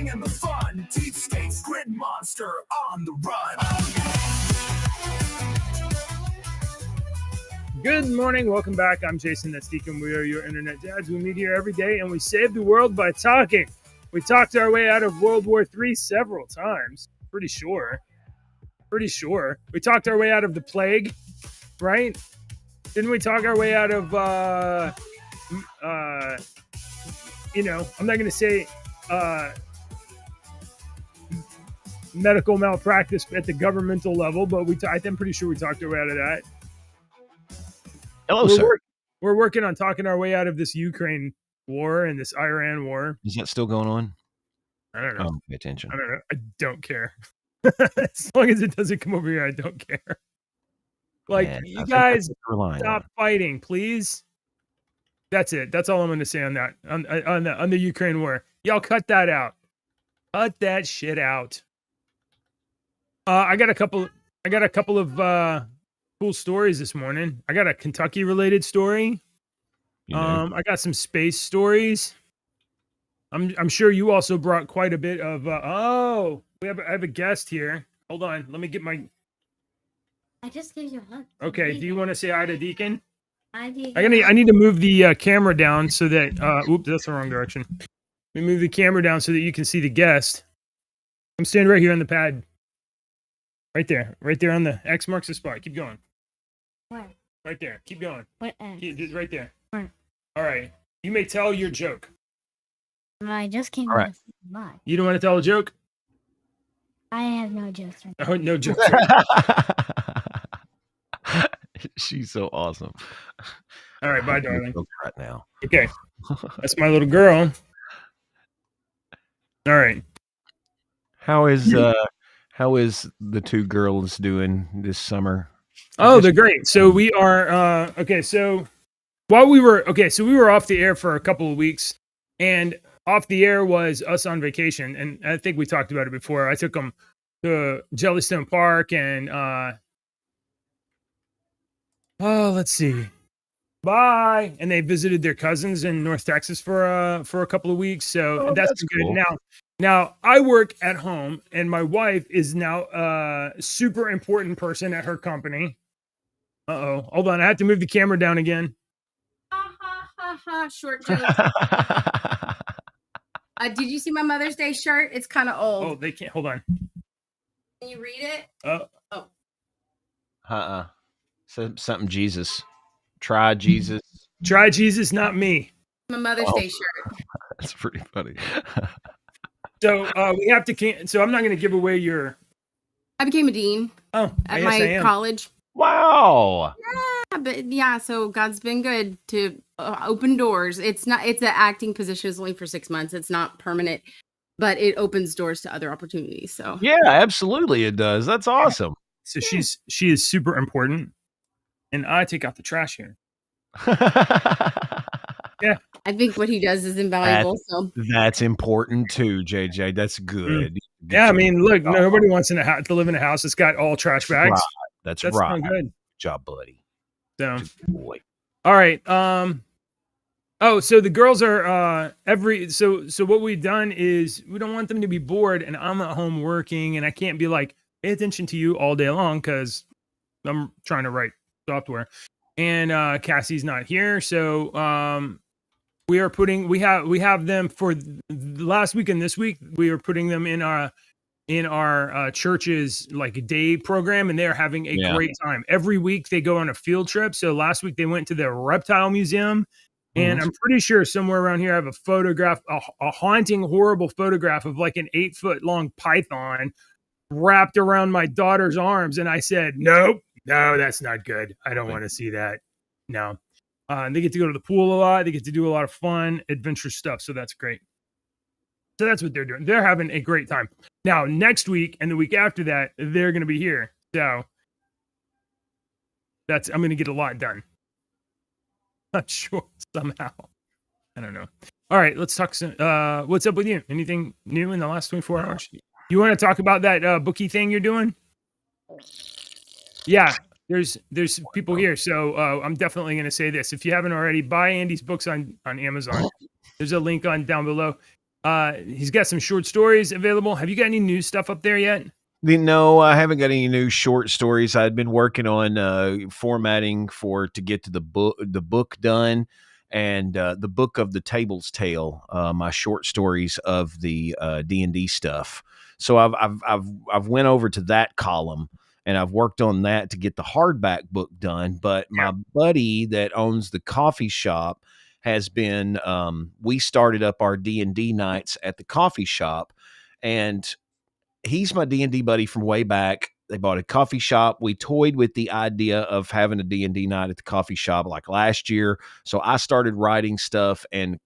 bring in the fun. Deep State's Grid Monster on the run. Good morning. Welcome back. I'm Jason Nestikin. We are your internet dads. We meet here every day and we save the world by talking. We talked our way out of World War III several times. Pretty sure. We talked our way out of the plague, right? Didn't we talk our way out of, I'm not going to say medical malpractice at the governmental level, but I'm pretty sure we talked our way out of that. Hello, sir. We're working on talking our way out of this Ukraine war and this Iran war. Is that still going on? I don't know. Pay attention. I don't know. I don't care. As long as it doesn't come over here, I don't care. Like, Man, you guys stop on. fighting, please. That's it. That's all I'm going to say on that. On the Ukraine war. Y'all cut that out. Cut that shit out. I got a couple of cool stories this morning. I got a Kentucky related story. I got some space stories. I'm sure you also brought quite a bit of I have a guest here. Hold on, let me get my. I just gave you a hug. Okay, do you want to say hi to Deacon? Hi, Deacon. I need to move the camera down so that oops, that's the wrong direction. Let me move the camera down so that you can see the guest. I'm standing right here on the pad. Right there on the X marks the spot. Keep going. Where? Right there. Keep going. What X? Right there. Where? All right. You may tell your joke. I just came All right. by. You don't want to tell a joke? I have no jokes right now. Oh, no jokes. She's so awesome. All right. Bye, darling. Right now. Okay. That's my little girl. All right. How is the two girls doing this summer? Oh, they're great. So we are okay. So we were off the air for a couple of weeks, and off the air was us on vacation. And I think we talked about it before. I took them to Jellystone Park and let's see. Bye. And they visited their cousins in North Texas for a couple of weeks. So that's been good. Cool. Now I work at home, and my wife is now a super important person at her company. Hold on. I have to move the camera down again. Short joke. Did you see my Mother's Day shirt? It's kind of old. Oh, they can't. Hold on. Can you read it? Something Jesus. Try Jesus. Try Jesus, not me. My Mother's Day shirt. That's pretty funny. So we have to. So I'm not going to give away your. I became a dean Oh, at yes, I my am. college. Wow. So God's been good to open doors. It's an acting position. It's only for 6 months. It's not permanent, but it opens doors to other opportunities. So Yeah, absolutely it does. That's awesome. So she is super important, and I take out the trash here. Yeah. I think what he does is invaluable. That's important too, JJ. That's good. Yeah, I mean, look, nobody wants to live in a house that's got all trash bags. Right. That's right. Not good. Good job, buddy. So, Good boy. all right. So the girls are so what we've done is we don't want them to be bored, and I'm at home working, and I can't be like, pay attention to you all day long because I'm trying to write software, and Cassie's not here, so we have them for the last week and this week. We are putting them in our church's like day program, and they're having a great time. Every week they go on a field trip. So last week they went to the reptile museum, and I'm pretty sure somewhere around here I have a photograph, a haunting, horrible photograph of like an 8-foot long python wrapped around my daughter's arms. And I said, no, that's not good. I don't want to see that. No. They get to go to the pool a lot. They get to do a lot of fun, adventure stuff. So that's great. So that's what they're doing. They're having a great time. Now, next week and the week after that, they're going to be here. So I'm going to get a lot done. Not sure somehow. I don't know. All right, let's talk. What's up with you? Anything new in the last 24 hours? You want to talk about that bookie thing you're doing? Yeah, there's people here. So I'm definitely going to say this. If you haven't already, buy Andy's books on Amazon. There's a link down below. He's got some short stories available. Have you got any new stuff up there yet? No, I haven't got any new short stories. I'd been working on formatting to get to the book done, and the book of the Table's Tale, my short stories of the D&D stuff. So I've went over to that column, and I've worked on that to get the hardback book done. But my buddy that owns the coffee shop has been. We started up our D&D nights at the coffee shop, and he's my D&D buddy from way back. They bought a coffee shop. We toyed with the idea of having a D&D night at the coffee shop like last year. So I started writing stuff and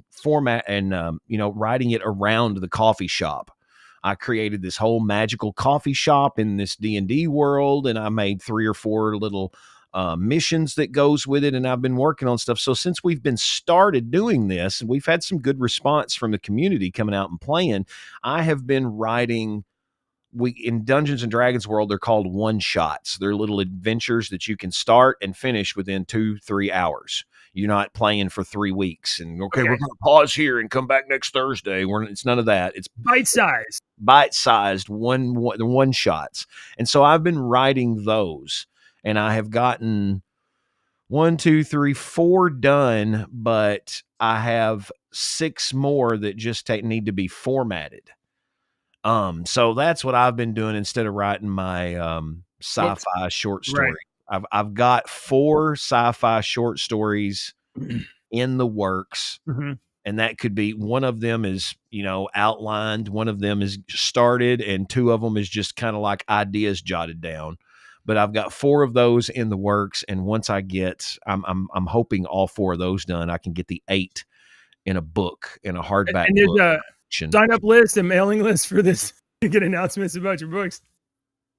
format and, writing it around the coffee shop. I created this whole magical coffee shop in this D&D world, and I made 3 or 4 little missions that goes with it. And I've been working on stuff. So since we've been started doing this, and we've had some good response from the community coming out and playing, I have been writing. In Dungeons and Dragons world, they're called one shots. They're little adventures that you can start and finish within 2-3 hours. You're not playing for 3 weeks and we're going to pause here and come back next Thursday. It's none of that. It's bite-sized one shots. And so I've been writing those, and I have gotten 1, 2, 3, 4 done, but I have 6 more that just need to be formatted. So that's what I've been doing instead of writing my sci-fi short story. Right. I've got 4 sci-fi short stories in the works, and that could be, one of them is outlined, one of them is started, and 2 of them is just kind of like ideas jotted down. But I've got 4 of those in the works, and once I get, I'm hoping all 4 of those done, I can get the 8 in a book, in a hardback and there's book. Sign up list and mailing list for this to get announcements about your books.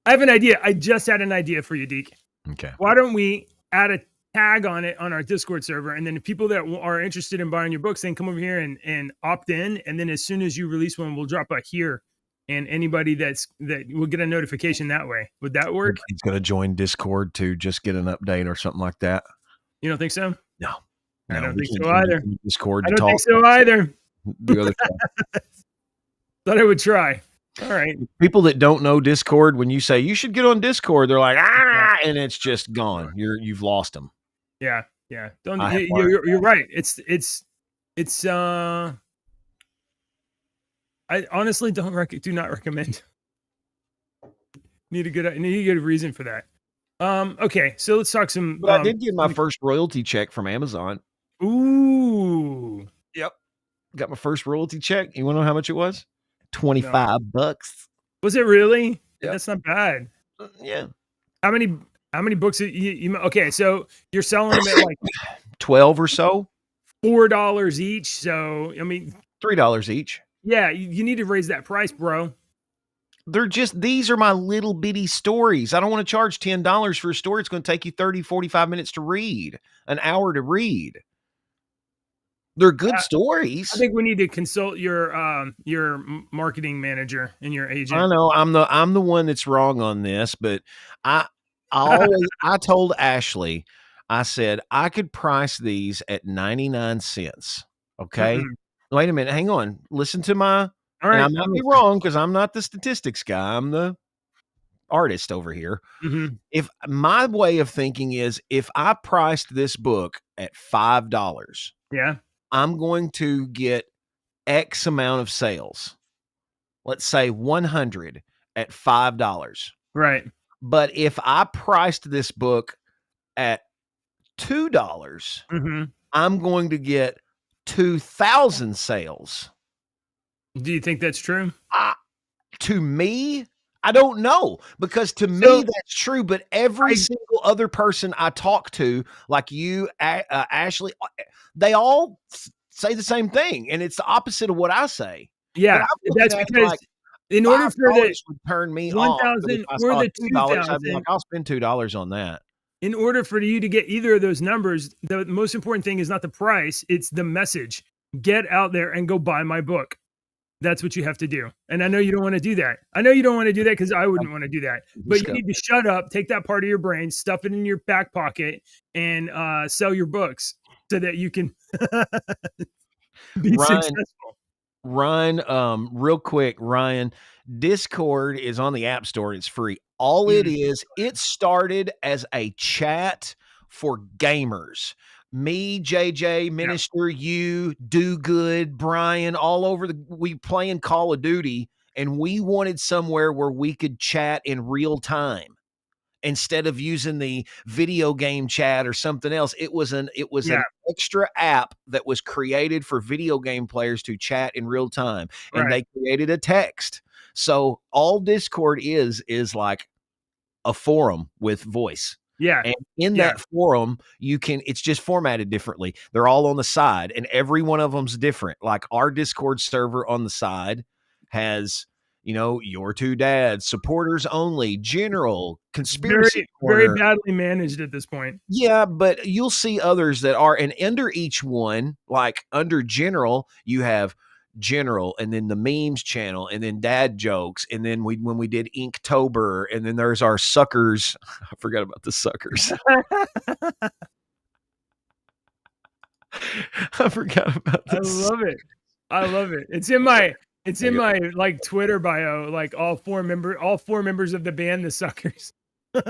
I have an idea. I just had an idea for you, Deke. Okay. Why don't we add a tag on it on our Discord server, and then the people that are interested in buying your books, then come over here and opt in, and then as soon as you release one, we'll drop a here, and anybody that will get a notification that way. Would that work? He's going to join Discord to just get an update or something like that. You don't think so? No, I don't think so either. Discord. I don't think so either. The other Thought I would try. All right. People that don't know Discord, when you say you should get on Discord, they're like, and it's just gone. You've lost them. Yeah. Don't you're right. I honestly do not recommend. Need a good reason for that. Okay, so let's talk some. But I did get my first royalty check from Amazon. Ooh. Yep. Got my first royalty check. You want to know how much it was? $25. Was it really? Yep. That's not bad. Yeah. How many books you okay, so you're selling them at like 12 or so? $4 each. So I mean $3 each. Yeah, you need to raise that price, bro. These are my little bitty stories. I don't want to charge $10 for a story. It's going to take you 30, 45 minutes to read, an hour to read. They're good stories. I think we need to consult your marketing manager and your agent. I know I'm the one that's wrong on this, but I told Ashley, I said I could price these at 99 cents. Okay. Wait a minute. Hang on. Listen to my, all right. I might be wrong because I'm not the statistics guy. I'm the artist over here. If my way of thinking is, if I priced this book at $5, I'm going to get X amount of sales. Let's say 100 at $5. Right. But if I priced this book at $2, I'm going to get 2,000 sales. Do you think that's true? To me, I don't know, because to me that's true. But every single other person I talk to, like you, Ashley, they all say the same thing, and it's the opposite of what I say. Yeah, that's because in order for the would turn me 1,000 or the 2,000, I'd be like, I'll spend $2 on that. In order for you to get either of those numbers, the most important thing is not the price; it's the message. Get out there and go buy my book. That's what you have to do. And I know you don't want to do that. I know you don't want to do that because I wouldn't want to do that. But you need to shut up, take that part of your brain, stuff it in your back pocket, and sell your books so that you can be successful. Ryan, real quick, Ryan, Discord is on the App Store. It's free. All it is, it started as a chat for gamers. Me, JJ, Minister, you, Do Good, Brian, all over we playing Call of Duty, and we wanted somewhere where we could chat in real time instead of using the video game chat or something else. It was an extra app that was created for video game players to chat in real time, and they created a text. So all Discord is like a forum with voice. Yeah. And in that forum, it's just formatted differently. They're all on the side, and every one of them's different. Like our Discord server on the side has, your two dads, supporters only, general, conspiracy very corner. badly managed at this point. Yeah, but you'll see others that are, and under each one, like under general, you have general, and then the memes channel, and then dad jokes, and then when we did Inktober, and then there's our suckers. I forgot about the suckers. I forgot about this. I love it. It's in my like Twitter bio, like all four members of the band, the Suckers. Dude,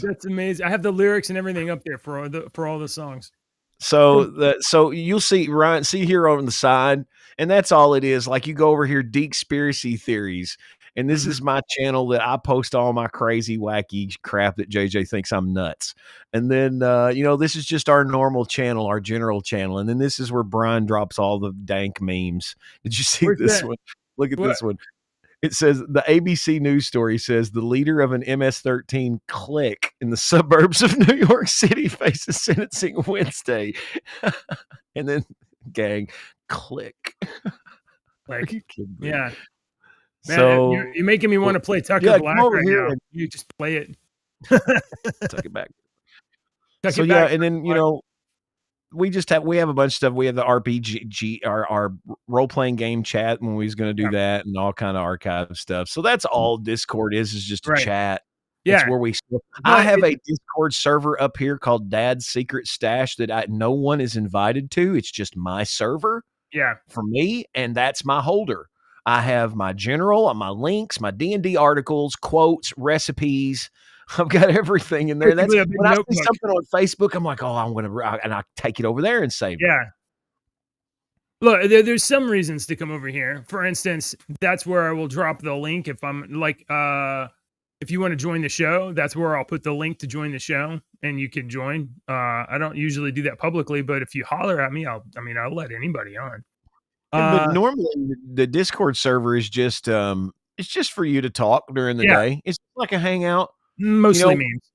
that's amazing. I have the lyrics and everything up there for all the songs. So you'll see, Ryan, see here on the side, and that's all it is. Like you go over here, Deekspiracy Theories, and this is my channel that I post all my crazy, wacky crap that JJ thinks I'm nuts. And then, this is just our normal channel, our general channel. And then this is where Brian drops all the dank memes. Did you see this one? Look at this one. It says the ABC News story says the leader of an MS-13 clique in the suburbs of New York City faces sentencing Wednesday. And then, gang, click. Like, yeah. Man, so you're making me want to play Tucker Black right now. You just play it. Tuck it back. And then we have a bunch of stuff. We have the RPG, our role playing game chat when we was going to do that, and all kind of archive stuff. So that's all Discord is just a chat. Yeah, it's where I have a Discord server up here called Dad's Secret Stash that no one is invited to. It's just my server. Yeah, for me, and that's my holder. I have my general, my links, my D&D articles, quotes, recipes. I've got everything in there. That's when I see something on Facebook, I'm like, and I take it over there and save it. Yeah. Look, there's some reasons to come over here. For instance, that's where I will drop the link if I'm like, if you want to join the show, that's where I'll put the link to join the show, and you can join. I don't usually do that publicly, but if you holler at me, I'll let anybody on. But normally the Discord server is just it's just for you to talk during the day. It's like a hangout. Mostly memes.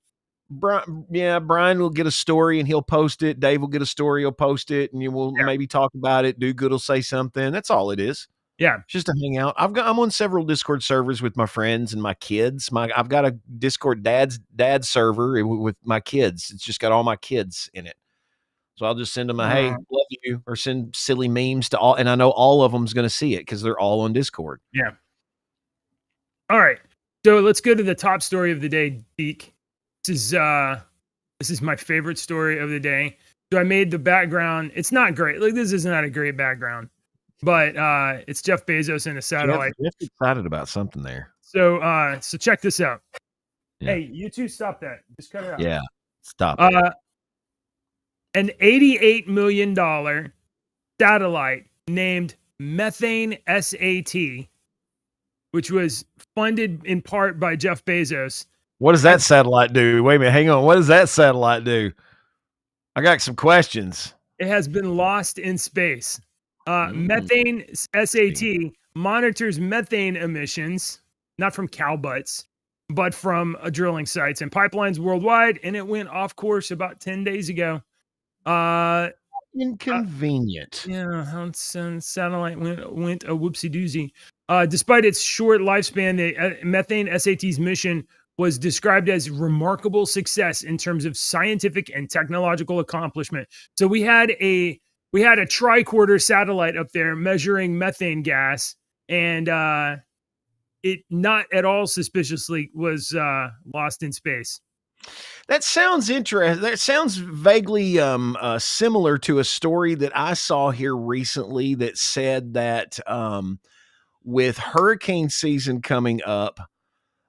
Brian will get a story and he'll post it. Dave will get a story, he'll post it, and you will maybe talk about it. Do Good will say something. That's all it is. Yeah, it's just a hangout. I'm on several Discord servers with my friends and my kids. I've got a Discord dad server with my kids. It's just got all my kids in it. So I'll just send them hey, love you, or send silly memes to all, and I know all of them's going to see it because they're all on Discord. Yeah. All right. So let's go to the top story of the day, Deke. This is my favorite story of the day. So I made the background. It's not great. Like, this is not a great background, but it's Jeff Bezos and a satellite. Jeff's excited about something there. So check this out. Yeah. Hey, you two, stop that. Just cut it out. Yeah, stop. An $88 million satellite named Methane SAT, which was funded in part by Jeff Bezos. What does that satellite do? Wait a minute, hang on. What does that satellite do? I got some questions. It has been lost in space. Methane SAT monitors methane emissions, not from cow butts, but from drilling sites and pipelines worldwide, and it went off course about 10 days ago. Inconvenient. Satellite went a whoopsie doozy. Despite its short lifespan, the Methane SAT's mission was described as remarkable success in terms of scientific and technological accomplishment. So we had a tricorder satellite up there measuring methane gas, and it not at all suspiciously was lost in space. That sounds interesting. That sounds vaguely similar to a story that I saw here recently that said that with hurricane season coming up,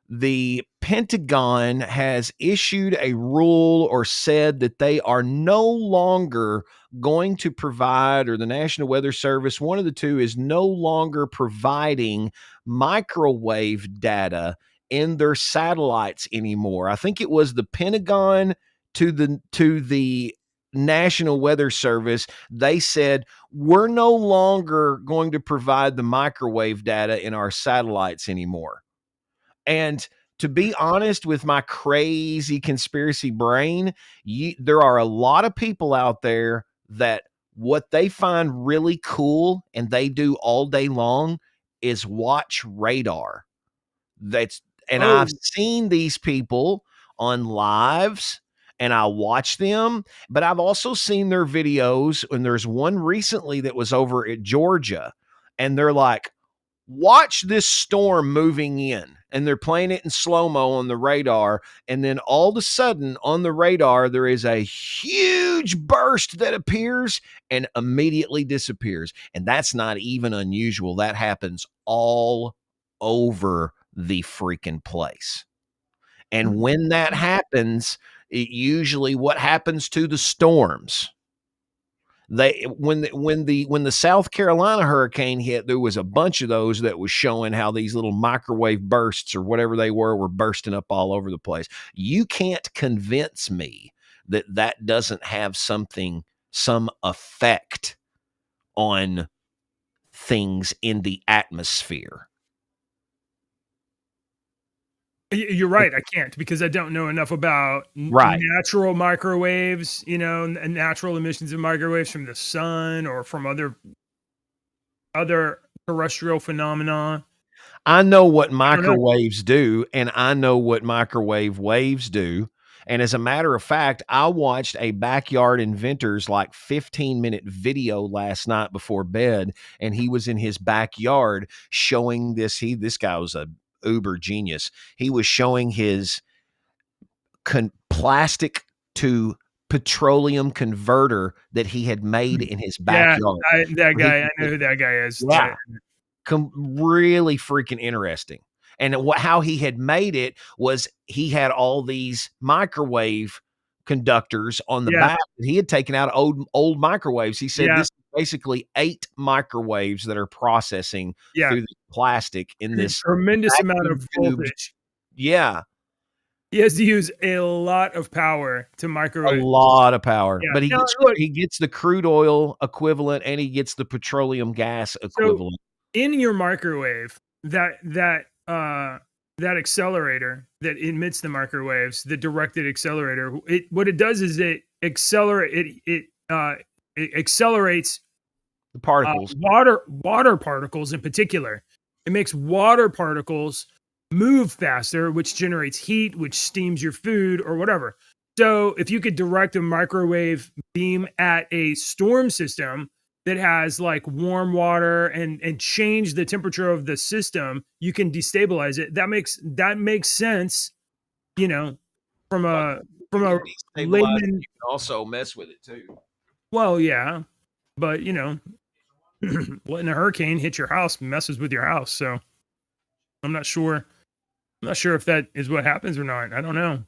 the Pentagon has issued a rule or said that they are no longer going to provide, or the National Weather Service, one of the two, is no longer providing microwave data in their satellites anymore. I think it was the Pentagon to the National Weather Service. They said, we're no longer going to provide the microwave data in our satellites anymore. And to be honest, with my crazy conspiracy brain, there are a lot of people out there that what they find really cool and they do all day long is watch radar. I've seen these people on lives and I watch them, but I've also seen their videos. And there's one recently that was over at Georgia, and they're like, watch this storm moving in, and they're playing it in slow-mo on the radar, and then all of a sudden on the radar there is a huge burst that appears and immediately disappears. And that's not even unusual. That happens all over the freaking place. And when that happens, it usually, what happens to the storms, when the South Carolina hurricane hit, there was a bunch of those that was showing how these little microwave bursts or whatever they were bursting up all over the place. You can't convince me that that doesn't have some effect on things in the atmosphere. You're right. I can't, because I don't know enough about natural microwaves, and natural emissions of microwaves from the sun or from other terrestrial phenomena. I know what microwaves do, and I know what microwave waves do. And as a matter of fact, I watched a Backyard Inventors 15-minute video last night before bed, and he was in his backyard showing this. This guy was a uber genius. He was showing his plastic to petroleum converter that he had made in his backyard. I know who that guy is. Yeah. Really freaking interesting. And how he had made it was he had all these microwave conductors on the back. He had taken out old microwaves. He said this is basically 8 microwaves that are processing through the plastic in this tremendous amount of voltage. Yeah. He has to use a lot of power to microwave. A lot of power. Yeah. But he gets the crude oil equivalent, and he gets the petroleum gas equivalent. So in your microwave, that accelerator that emits the microwaves, the directed accelerator, what it does is it accelerates the particles, water particles in particular. It makes water particles move faster, which generates heat, which steams your food or whatever. So if you could direct a microwave beam at a storm system that has warm water and change the temperature of the system, you can destabilize it. That makes sense, from a layman. You can also mess with it too. Well, yeah, but letting a hurricane hit your house messes with your house. So I'm not sure if that is what happens or not. I don't know.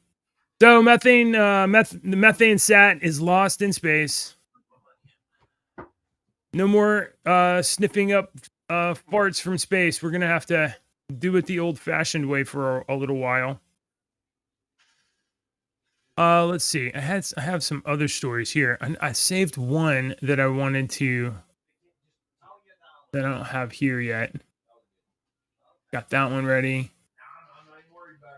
So the methane sat is lost in space. No more sniffing up farts from space. We're gonna have to do it the old-fashioned way for a little while. Let's see. I have some other stories here. I saved one that I wanted to, that I don't have here yet. Got that one ready.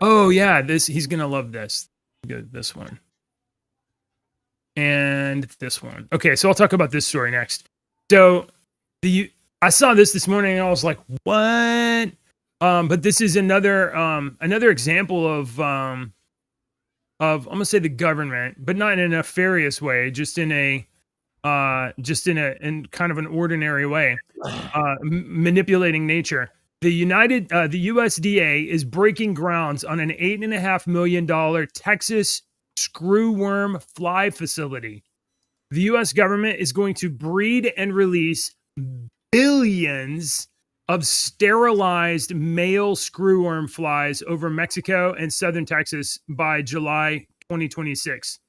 Oh yeah, he's gonna love this. Good, this one. And this one. Okay, so I'll talk about this story next. So I saw this morning and I was like, what? But this is another example of I'm gonna say the government, but not in a nefarious way, just in kind of an ordinary way, manipulating nature. The USDA is breaking grounds on an $8.5 million Texas screwworm fly facility. The U.S. government is going to breed and release billions of sterilized male screwworm flies over Mexico and southern Texas by July 2026.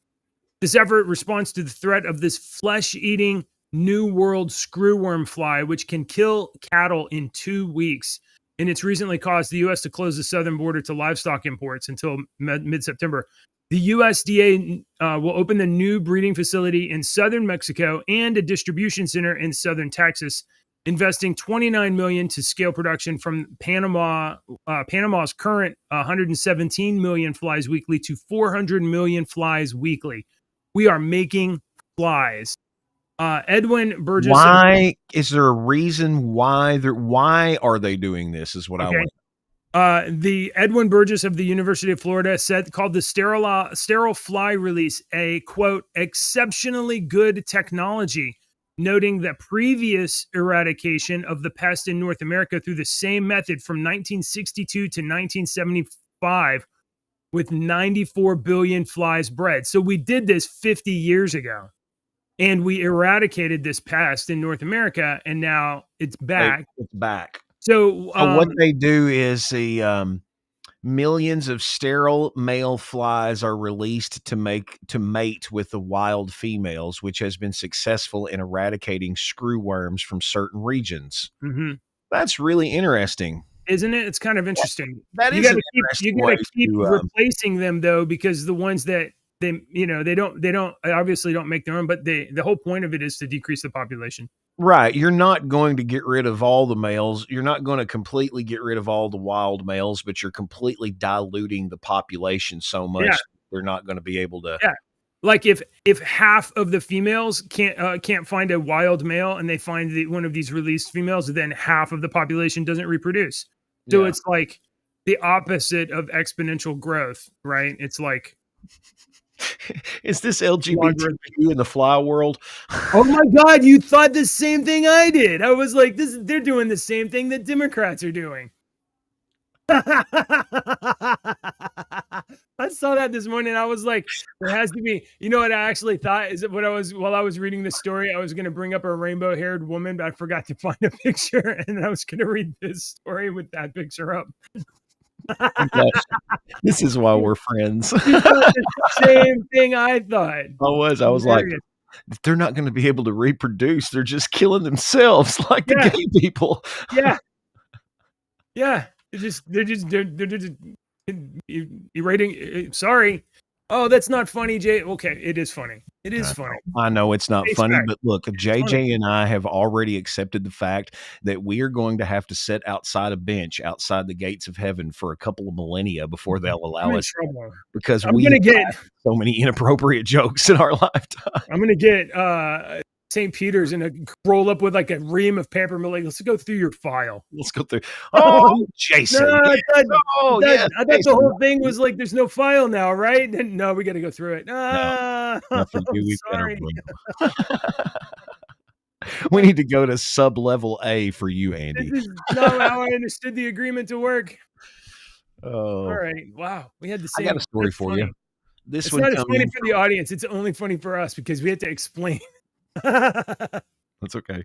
This effort responds to the threat of this flesh-eating New World screwworm fly, which can kill cattle in 2 weeks. And it's recently caused the U.S. to close the southern border to livestock imports until mid-September. The USDA will open the new breeding facility in southern Mexico and a distribution center in southern Texas, investing $29 million to scale production from Panama's current 117 million flies weekly to 400 million flies weekly. We are making flies. Edwin Burgess. Why is there a reason why are they doing this? Is what I want. The Edwin Burgess of the University of Florida called the sterile fly release a, quote, exceptionally good technology, noting that previous eradication of the pest in North America through the same method from 1962 to 1975 with 94 billion flies bred. So we did this 50 years ago and we eradicated this pest in North America, and now it's back. It's back. So what they do is millions of sterile male flies are released to mate with the wild females, which has been successful in eradicating screwworms from certain regions. Mm-hmm. That's really interesting, isn't it? It's kind of interesting. That you is got to keep replacing them though, because the ones that they obviously don't make their own, but the whole point of it is to decrease the population. Right. You're not going to get rid of all the males. You're not going to completely get rid of all the wild males, but you're completely diluting the population so much they're not going to be able to. Yeah. Like if half of the females can't find a wild male and they find one of these released females, then half of the population doesn't reproduce. So it's like the opposite of exponential growth, right? It's like, is this LGBTQ in the fly world? Oh my God, you thought the same thing I did. I was like, they're doing the same thing that Democrats are doing. I saw that this morning. I was like, there has to be, you know what I actually thought is that while I was reading the story, I was going to bring up a rainbow haired woman, but I forgot to find a picture, and I was going to read this story with that picture up. This is why we're friends. Same thing I thought. I was like, they're not going to be able to reproduce. They're just killing themselves like the gay people. Yeah. They're just erating. Sorry. Oh, that's not funny, Jay. Okay, it is funny. It is funny. I know it's not funny, but look, JJ and I have already accepted the fact that we are going to have to sit outside a bench outside the gates of heaven for a couple of millennia before they'll allow us, because we have so many inappropriate jokes in our lifetime. I'm going to get St. Peter's and roll up with like a ream of paper. Like, let's go through your file. Let's go through. Oh, Jason. I thought the whole thing was like, there's no file now, right? No, we got to go through it. Sorry. We need to go to sub-level A for you, Andy. This is not how I understood the agreement to work. Oh. All right. Wow. We had the same. I got a story for you. It's not as funny for the audience. It's only funny for us because we had to explain. That's okay.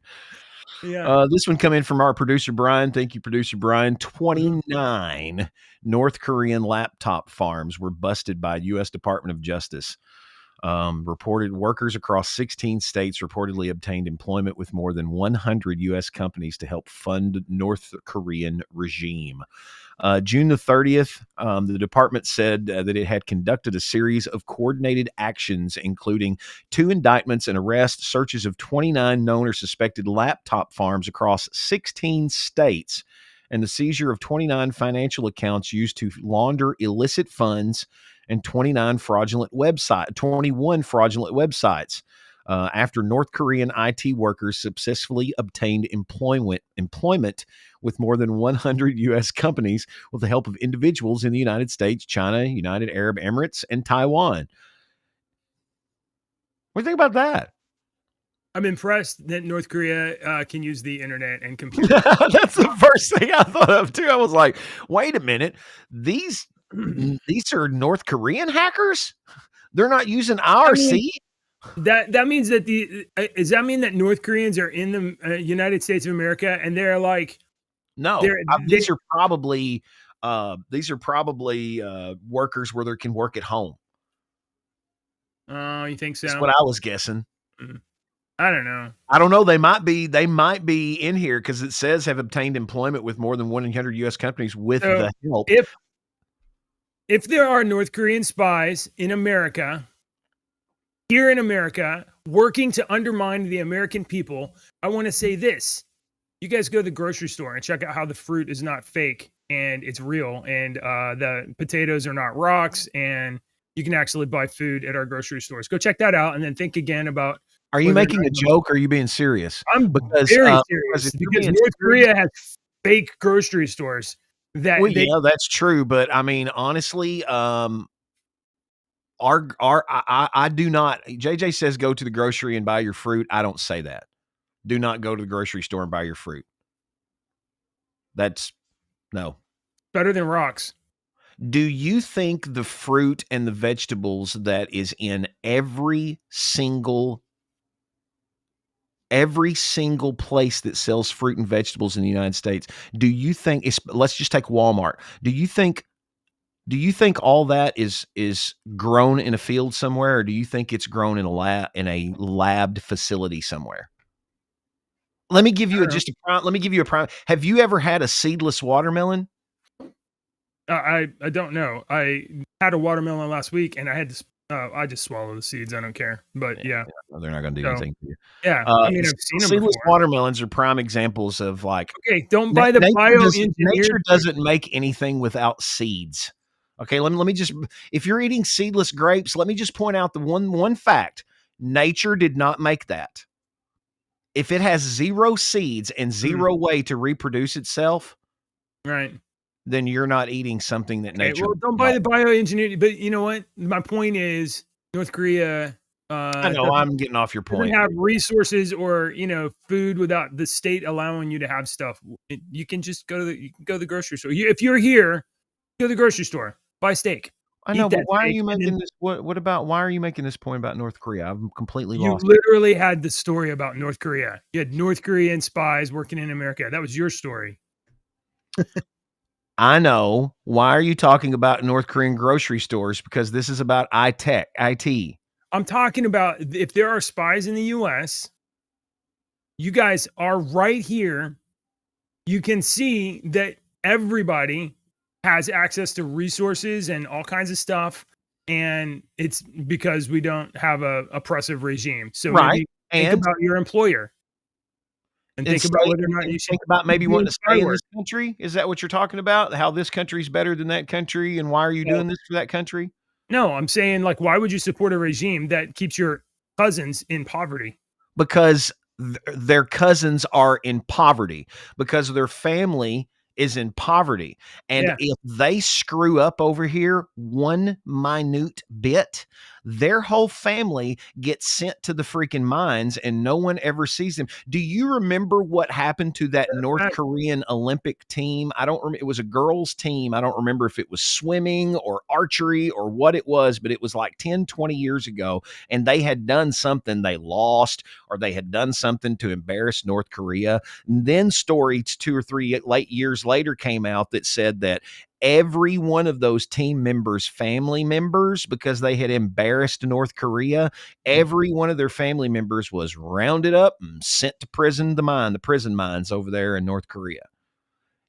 Yeah. This one come in from our producer Brian. Thank you, producer Brian. 29 North Korean laptop farms were busted by U.S. Department of Justice. Reported workers across 16 states reportedly obtained employment with more than 100 U.S. companies to help fund North Korean regime. June the 30th, the department said that it had conducted a series of coordinated actions, including 2 indictments and arrests, searches of 29 known or suspected laptop farms across 16 states, and the seizure of 29 financial accounts used to launder illicit funds and 21 fraudulent websites. After North Korean IT workers successfully obtained employment with more than 100 U.S. companies with the help of individuals in the United States, China, United Arab Emirates, and Taiwan. What do you think about that? I'm impressed that North Korea can use the internet and computers. That's the first thing I thought of, too. I was like, wait a minute. These are North Korean hackers? They're not using our mean, seed. That means that does that mean that North Koreans are in the United States of America and they're like No, these are probably workers where they can work at home. Oh, you think so? That's what I was guessing. I don't know. I don't know. They might be in here because it says have obtained employment with more than 100 U.S. companies with the help. If there are North Korean spies in America, here in America, working to undermine the American people, I want to say this. You guys go to the grocery store and check out how the fruit is not fake and it's real, and the potatoes are not rocks, and you can actually buy food at our grocery stores. Go check that out and then think again about. Are you making a joke or are you being serious? I'm very serious because North Korea has fake grocery stores. Yeah, that's true. But I mean, honestly, I do not. JJ says go to the grocery and buy your fruit. I don't say that. Do not go to the grocery store and buy your fruit. That's no. Better than rocks. Do you think the fruit and the vegetables that is in every single place that sells fruit and vegetables in the United States, do you think let's just take Walmart. Do you think all that is grown in a field somewhere, or do you think it's grown in a labbed facility somewhere? Let me give you a prime. Have you ever had a seedless watermelon? I don't know. I had a watermelon last week and I had to I just swallow the seeds. I don't care. But yeah. Well, they're not going to do anything to you. Yeah. I mean, I've seen them seedless before. watermelons are prime examples of like. Okay, don't buy the bioengineered. Nature doesn't make anything without seeds. Okay, let me just. If you're eating seedless grapes, let me just point out the one fact: nature did not make that. If it has zero seeds and zero way to reproduce itself, right? Then you're not eating something that nature. Well, don't buy the bioengineered. But you know what? My point is, North Korea. I know I'm getting off your point. Doesn't have resources or food without the state allowing you to have stuff. You can just go to the grocery store. If you're here, go to the grocery store, buy steak. I know, but why are you making this? Why are you making this point about North Korea? I'm completely lost. You literally had the story about North Korea. You had North Korean spies working in America. That was your story. I know. Why are you talking about North Korean grocery stores? Because this is about IT. I'm talking about if there are spies in the U.S., you guys are right here. You can see that everybody has access to resources and all kinds of stuff. And it's because we don't have a oppressive regime. So maybe think about your employer. And think about whether or not you should think about maybe wanting to stay in this country. Is that what you're talking about? How this country's better than that country, and why are you doing this for that country? No, I'm saying why would you support a regime that keeps your cousins in poverty? Because their cousins are in poverty, because their family is in poverty. And if they screw up over here one minute bit, their whole family gets sent to the freaking mines and no one ever sees them. Do you remember what happened to that North Korean Olympic team? I don't remember. It was a girls team. I don't remember if it was swimming or archery or what it was, but it was like 10, 20 years ago. And they had done something, they lost, or they had done something to embarrass North Korea. And then stories 2 or 3 years later came out that said that every one of those team members' family members, because they had embarrassed North Korea, every one of their family members was rounded up and sent to prison, the prison mines over there in North Korea.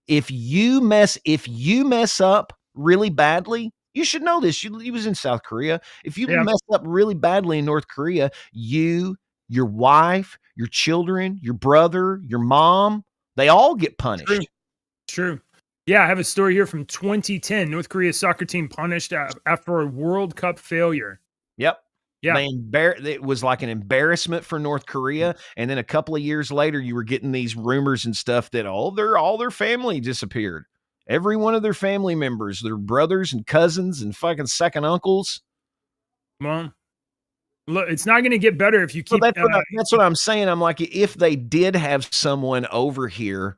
If you mess up really badly, you should know this. You was in South Korea. If you mess up really badly in North Korea, you, your wife, your children, your brother, your mom, they all get punished. True. Yeah, I have a story here from 2010. North Korea's soccer team punished after a World Cup failure. Yep. Yeah. It was like an embarrassment for North Korea. And then a couple of years later, you were getting these rumors and stuff that all their family disappeared. Every one of their family members, their brothers and cousins and fucking second uncles. Well, look, it's not going to get better if you keep. Well, that's what I'm saying. I'm like, if they did have someone over here,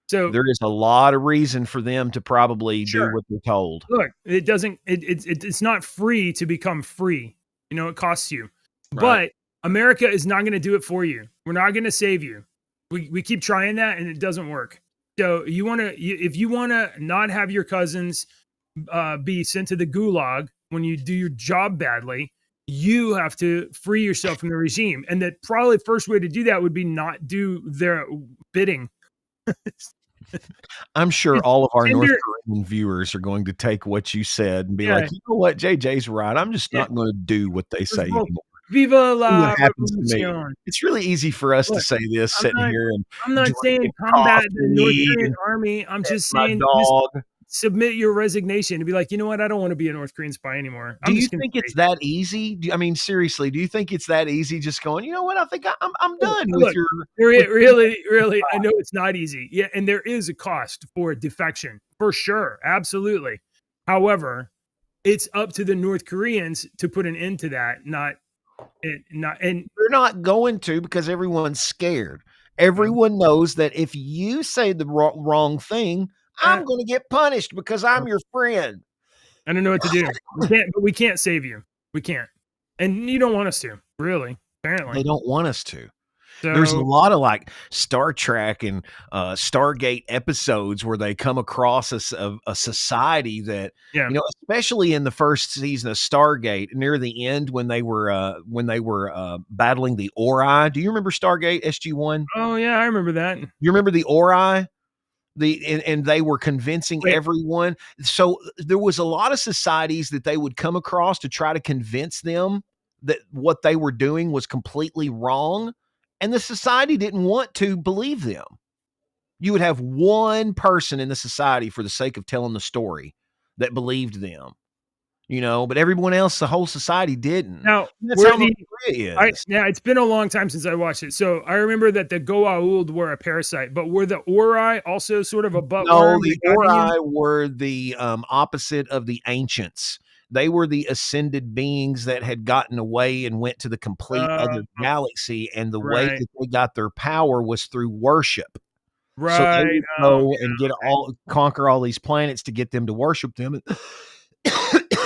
so there is a lot of reason for them to probably do what they're told. Look, it doesn't. It's not free to become free. You know, it costs you. Right. But America is not going to do it for you. We're not going to save you. We keep trying that and it doesn't work. So if you want to not have your cousins be sent to the gulag when you do your job badly, you have to free yourself from the regime. And that probably first way to do that would be not do their bidding. I'm sure all of our North Tinder- Korean viewers are going to take what you said and be Yeah. like, you know what, JJ's right. I'm just Yeah. not going to do what they say both. anymore. Viva See la what happens to me. revolución. It's really easy for us Look, to say this I'm sitting not- here and I'm not saying drinking combat the North coffee Korean and army. I'm just my saying dog. just submit your resignation to be like, you know what? I don't want to be a North Korean spy anymore. Do I'm you just gonna think it's stay. that easy? I mean, seriously, do you think it's that easy? Just going, you know what? I think I'm done Look, with your. Really, I know it's not easy. Yeah, and there is a cost for defection for sure, absolutely. However, it's up to the North Koreans to put an end to that. And They're not going to because everyone's scared. Everyone knows that if you say the wrong thing, I'm going to get punished because I'm your friend. I don't know what to do. We can't save you. We can't, and you don't want us to, really. Apparently, They don't want us to. So, There's a lot of like Star Trek and Stargate episodes where they come across a society that, Yeah. you know, especially in the first season of Stargate, near the end when they were battling the Ori. Do you remember Stargate SG-1? Oh yeah, I remember that. You remember the Ori? And they were convincing everyone. So there was a lot of societies that they would come across to try to convince them that what they were doing was completely wrong. And the society didn't want to believe them. You would have one person in the society for the sake of telling the story that believed them, you know, but everyone else, the whole society didn't. Now, That's how North Korea is. yeah, it's been a long time since I watched it. So I remember that the Goa'uld were a parasite, but were the Ori also sort of a butt No, worm? the Ori were the opposite of the ancients. They were the ascended beings that had gotten away and went to the complete other galaxy. And the way that they got their power was through worship. Right. So they would go and conquer all these planets to get them to worship them.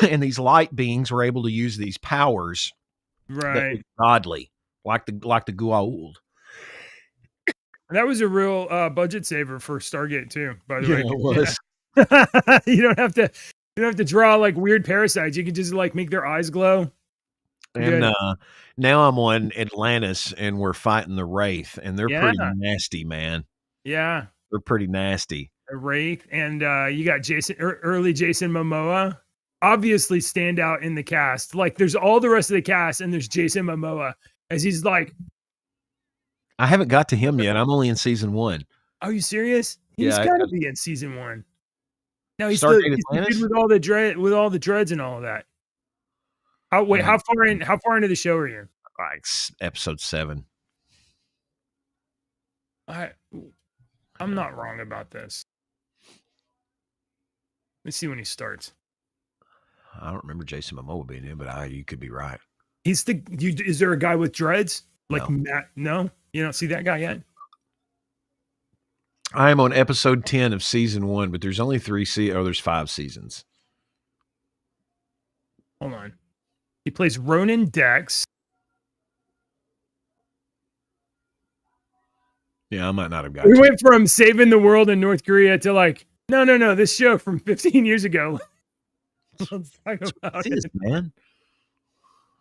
And these light beings were able to use these powers. Right. Godly, like the Goa'uld. That was a real budget saver for Stargate too, by the way. It was. Yeah. You don't have to draw like weird parasites. You can just like make their eyes glow. And now I'm on Atlantis and we're fighting the Wraith, and they're pretty nasty, man. Yeah. They're pretty nasty. The Wraith, and you got early Jason Momoa. Obviously stand out in the cast. Like there's all the rest of the cast, and there's Jason Momoa as he's like, I haven't got to him yet. I'm only in season 1. are you serious? He's Yeah, got to be in season 1. No, he's Stargate the Atlantis? dude with all the dreads and all of that. How far into the show are you? Like episode 7. I'm not wrong about this. Let's see when he starts. I don't remember Jason Momoa being in, but you could be right. He's is there a guy with dreads? Like No. Matt? No? You don't see that guy yet? I am on episode 10 of season 1, but there's only there's 5 seasons. Hold on. He plays Ronan Dex. Yeah, I might not have got We to. went from saving the world in North Korea to like, no, this show from 15 years ago. Let's talk about it. Man.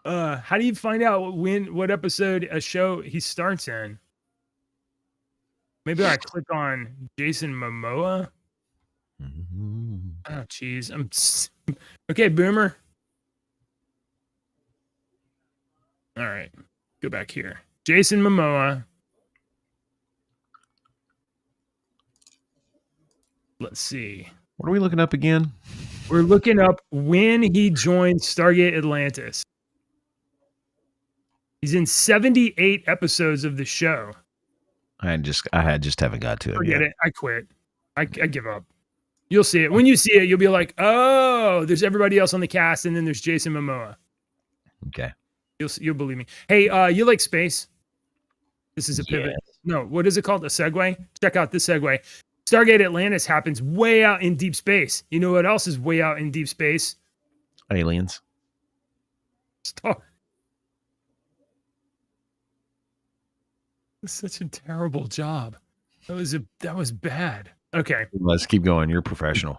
How do you find out what episode a show he starts in? Maybe I click on Jason Momoa. Oh, geez. Okay, Boomer. All right. Go back here. Jason Momoa. Let's see. What are we looking up again? We're looking up when he joined Stargate Atlantis. He's in 78 episodes of the show. I just haven't got to it Forget yet. it. I quit. I give up. You'll see it. When you see it, you'll be like, oh, there's everybody else on the cast, and then there's Jason Momoa. Okay. You'll believe me. Hey, you like space? This is a pivot. Yes. No, what is it called? A segue? Check out this segue. Stargate Atlantis happens way out in deep space. You know what else is way out in deep space? Aliens. It's such a terrible job. That was bad. Okay. Let's keep going. You're a professional.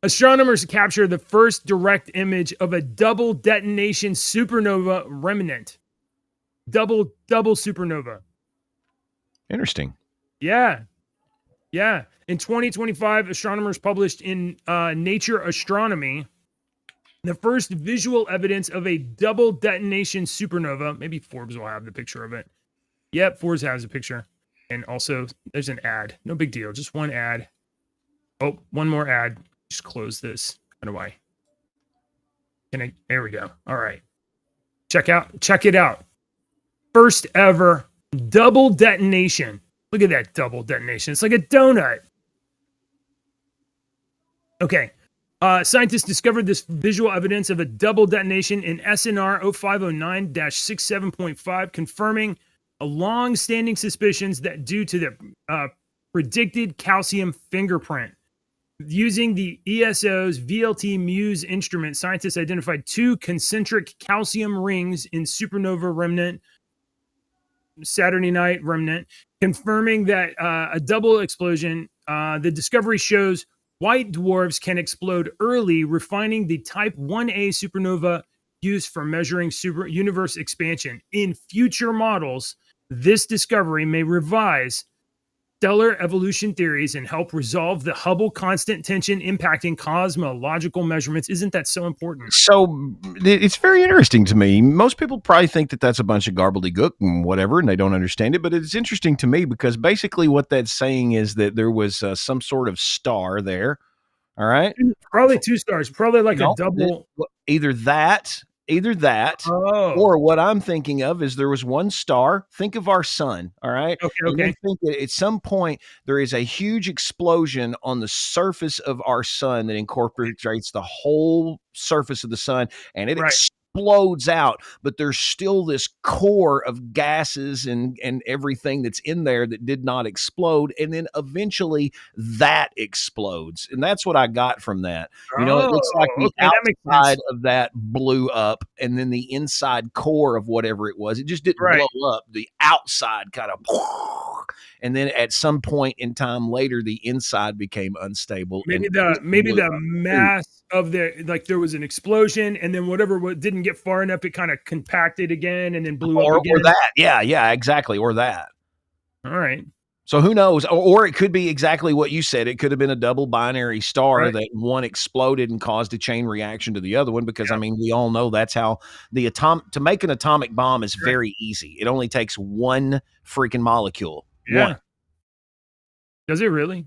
Astronomers capture the first direct image of a double detonation supernova remnant. Double supernova. Interesting. Yeah. Yeah. In 2025, astronomers published in Nature Astronomy the first visual evidence of a double detonation supernova. Maybe Forbes will have the picture of it. Yep, Forbes has a picture. And also, there's an ad. No big deal. Just one ad. Oh, one more ad. Just close this. How do I? There we go. All right. Check it out. First ever double detonation. Look at that double detonation. It's like a donut. Okay. Scientists discovered this visual evidence of a double detonation in SNR 0509-67.5, confirming a long-standing suspicions that due to the predicted calcium fingerprint. Using the ESO's VLT-MUSE instrument, scientists identified 2 concentric calcium rings in supernova remnant, Saturday night remnant, confirming that a double explosion. The discovery shows white dwarfs can explode early, refining the Type 1A supernova used for measuring universe expansion. In future models, this discovery may revise stellar evolution theories and help resolve the Hubble constant tension impacting cosmological measurements. Isn't that so important? So it's very interesting to me. Most people probably think that that's a bunch of gobbledygook and whatever, and they don't understand it. But it's interesting to me because basically what that's saying is that there was some sort of star there. All right. Probably 2 stars. Probably like a double. Either that. Or what I'm thinking of is there was one star. Think of our sun. All right. Okay. Think that at some point there is a huge explosion on the surface of our sun that incorporates the whole surface of the sun, and it explodes out. But there's still this core of gases and everything that's in there that did not explode, and then eventually that explodes, and that's what I got from that. It looks like the outside of that blew up, and then the inside core of whatever it was, it just didn't blow up. The outside kind of, and then at some point in time later, the inside became unstable. Maybe the mass of there was an explosion, and then whatever didn't get far enough, it kind of compacted again and then blew up again. Or that, yeah, exactly, or that. All right. So who knows? Or it could be exactly what you said. It could have been a double binary star that one exploded and caused a chain reaction to the other one. Because I mean, we all know that's how to make an atomic bomb is very easy. It only takes one freaking molecule. Yeah. One. Does it really?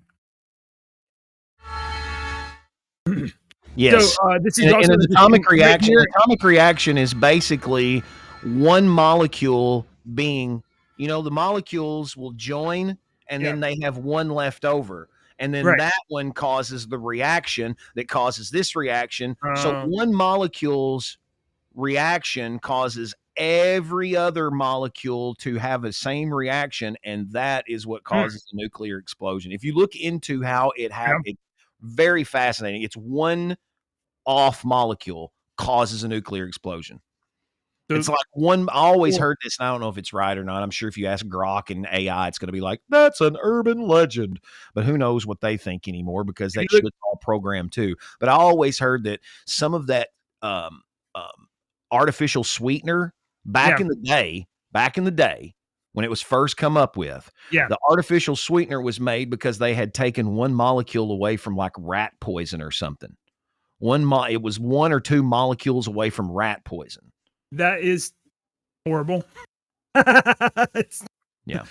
Yes. So this is also an atomic reaction. An atomic reaction is basically one molecule being, the molecules will join and then they have one left over. And then that one causes the reaction that causes this reaction. So one molecule's reaction causes every other molecule to have the same reaction, and that is what causes the nuclear explosion. If you look into how it happened, it's very fascinating. It's one off molecule causes a nuclear explosion. So it's like I always heard this, and I don't know if it's right or not. I'm sure if you ask Grok and AI, it's going to be like, that's an urban legend. But who knows what they think anymore, because that shit's all programmed too. But I always heard that some of that artificial sweetener back in the day, when it was first come up with, the artificial sweetener was made because they had taken one molecule away from like rat poison or something. It was 1 or 2 molecules away from rat poison. That is horrible. Yeah.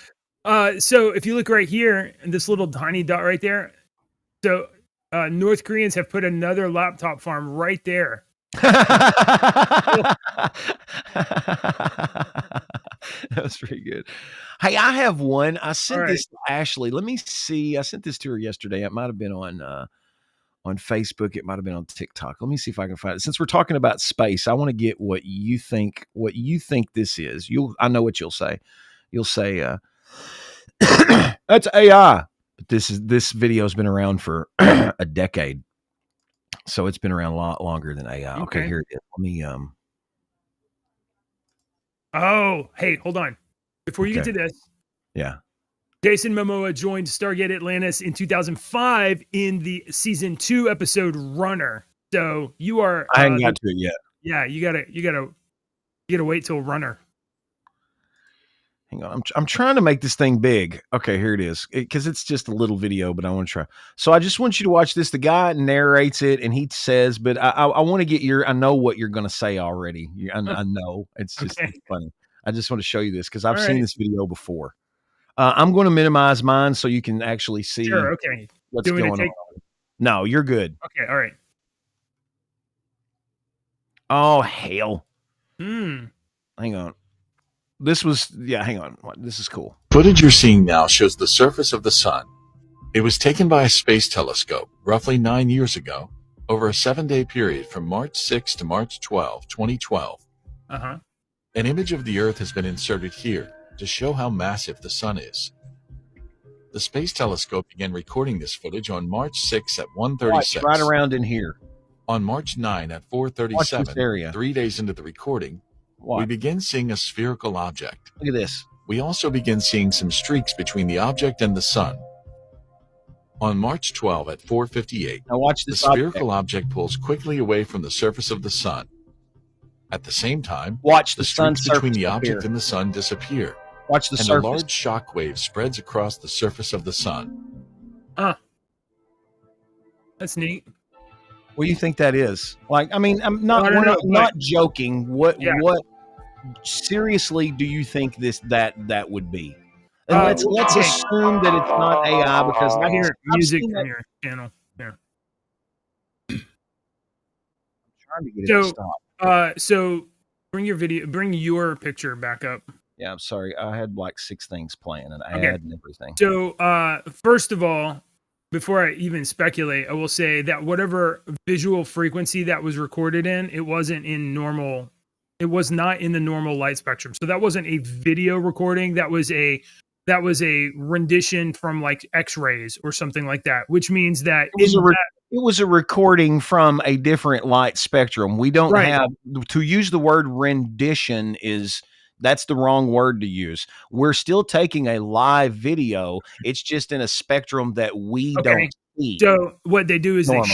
So if you look right here, this little tiny dot right there, so North Koreans have put another laptop farm right there. That was pretty good. Hey, I have one. I sent this to Ashley. Let me see. I sent this to her yesterday. It might have been on Facebook. It might have been on TikTok. Let me see if I can find it. Since we're talking about space, I want to get what you think this is. I know what you'll say. You'll say, that's AI. But this video has been around for a decade. So it's been around a lot longer than AI. Okay, here it is. Let me Oh, hey, hold on. Before you get to this, Yeah. Jason Momoa joined Stargate Atlantis in 2005 in the season 2 episode Runner. So you are. I haven't got to it yet. Yeah, you gotta wait till Runner. Hang on. I'm trying to make this thing big. Okay, here it is. Because it's just a little video, but I want to try. So I just want you to watch this. The guy narrates it and he says, but I want to get I know what you're going to say already. I know. It's just Okay. it's funny. I just want to show you this because I've All seen right. this video before. I'm going to minimize mine so you can actually see Sure. Okay. what's Do you going want on. to take? No, you're good. Okay. All right. Oh, hell. Hmm. Hang on. Hang on. This is cool. Footage you're seeing now shows the surface of the sun. It was taken by a space telescope roughly 9 years ago, over a 7-day period from March 6 to March 12, 2012. Uh-huh. An image of the Earth has been inserted here to show how massive the sun is. The space telescope began recording this footage on March 6 at Watch 1:36. right around in here. On March 9 at Watch this 4:37, area. 3 days into the recording, we Watch. begin seeing a spherical object. Look at this. We also begin seeing some streaks between the object and the sun. On March 12 at 4:58, Now watch the this. spherical object pulls quickly away from the surface of the sun. At the same time, Watch the the sun streaks between surface the object appear. and the sun disappear, Watch the and a surface. large shock wave spreads across the surface of the sun. That's neat. What do you think that is? Like, I mean, I'm not. I don't We're not, know, not joking. What? Yeah. What? Seriously, do you think that would be? And let's okay. assume that it's not AI because I hear I've music seen on that- your channel. Yeah. trying to get it to So, stop. So bring your picture back up. Yeah, I'm sorry. I had like 6 things playing and Okay. ad and everything. So, first of all, before I even speculate, I will say that whatever visual frequency that was recorded in, it wasn't in normal. It was not in the normal light spectrum. So that wasn't a video recording. That was a rendition from like X-rays or something like that, which means that It was a recording from a different light spectrum. We don't Right. have to use the word rendition that's the wrong word to use. We're still taking a live video. It's just in a spectrum that we Okay. don't see. So what they do is Normally.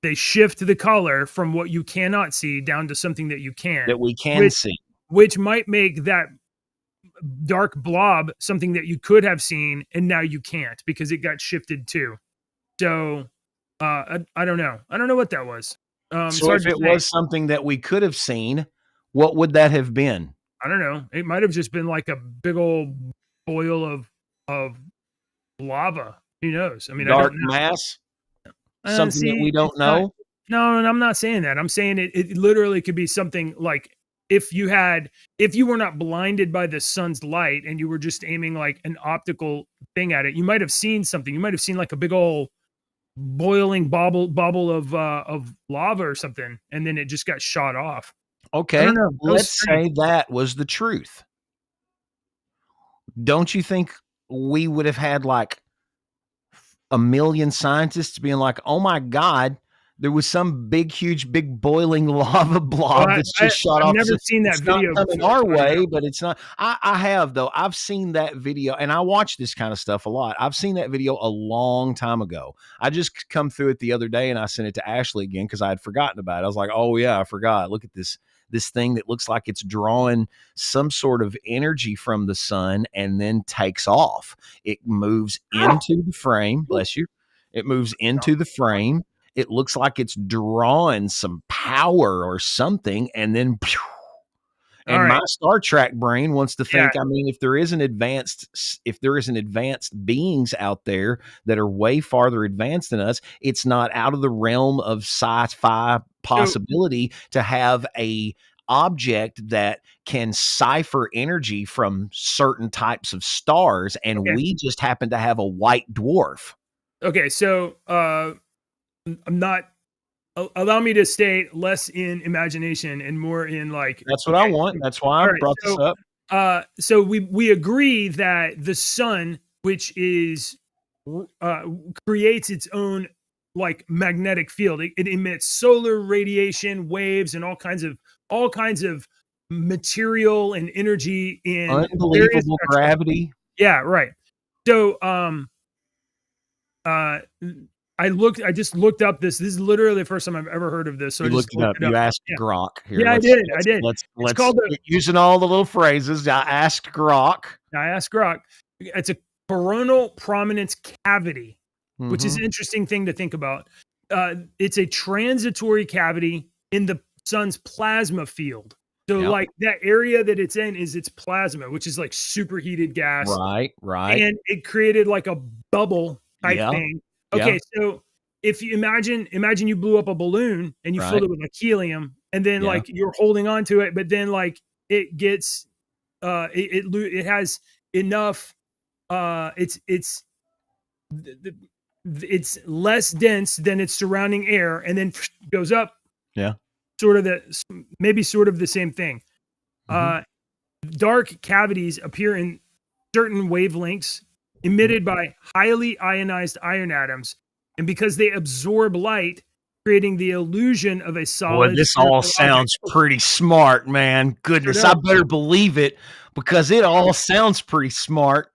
they shift the color from what you cannot see down to something that you can, that we can Which- see. which might make that dark blob something that you could have seen and now you can't because it got shifted too. So I don't know. I don't know what that was. it's So hard if to it say. was something that we could have seen, what would that have been? I don't know. It might have just been like a big old boil of lava. Who knows? I mean, Dark I don't know. mass? Something that See, we don't it's not- know? No, and I'm not saying that. I'm saying it literally could be something like if you were not blinded by the sun's light and you were just aiming like an optical thing at it, you might have seen something. You might have seen like a big old boiling bubble of lava or something, and then it just got shot off. Okay, don't know. That was let's say that was the truth. Don't you think we would have had like a million scientists being like, "Oh my God, there was some big, huge, big boiling lava blob Well, that's just shot I've off." never seen that It's not video coming before, our so I don't way, know. but it's not. I have though. I've seen that video, and I watch this kind of stuff a lot. I've seen that video a long time ago. I just come through it the other day, and I sent it to Ashley again because I had forgotten about it. I was like, "Oh yeah, I forgot. Look at this thing that looks like it's drawing some sort of energy from the sun and then takes off. It moves into the frame. Bless you. It moves into the frame. It looks like it's drawing some power or something, and then pew. And All right. my Star Trek brain wants to think, Yeah. I mean, if there is an advanced beings out there that are way farther advanced than us, it's not out of the realm of sci-fi possibility to have a object that can cipher energy from certain types of stars, and Okay. we just happen to have a white dwarf. Okay, so I'm not. Allow me to stay less in imagination and more in like. That's what I want. That's why I All right, brought this up. So we agree that the sun, which is creates its own like magnetic field, it emits solar radiation, waves, and all kinds of material and energy in various Unbelievable spectrums. gravity. Yeah, right. So, I just looked up this. This is literally the first time I've ever heard of this. So You I just looked it up. You asked Yeah. Grok. Here, Yeah, I did. Let's called using all the little phrases. I asked Grok. I asked Grok. It's a coronal prominence cavity, which is Mhm. an interesting thing to think about. It's a transitory cavity in the sun's plasma field. So, Yep. like that area that it's in is its plasma, which is like superheated gas, Right. and it created like a bubble type Yeah. thing. Yeah. Okay, so if you imagine you blew up a balloon and you filled Right. it with like helium, and then Yeah. like you're holding on to it, but then like it gets it has enough it's less dense than its surrounding air, and then goes up. Yeah. Sort of the same thing. Mhm. Dark cavities appear in certain wavelengths emitted by highly ionized iron atoms, and because they absorb light, creating the illusion of a solid. Boy, this all spherical sounds object. pretty smart, man. Goodness, I does. better believe it because it all sounds pretty smart.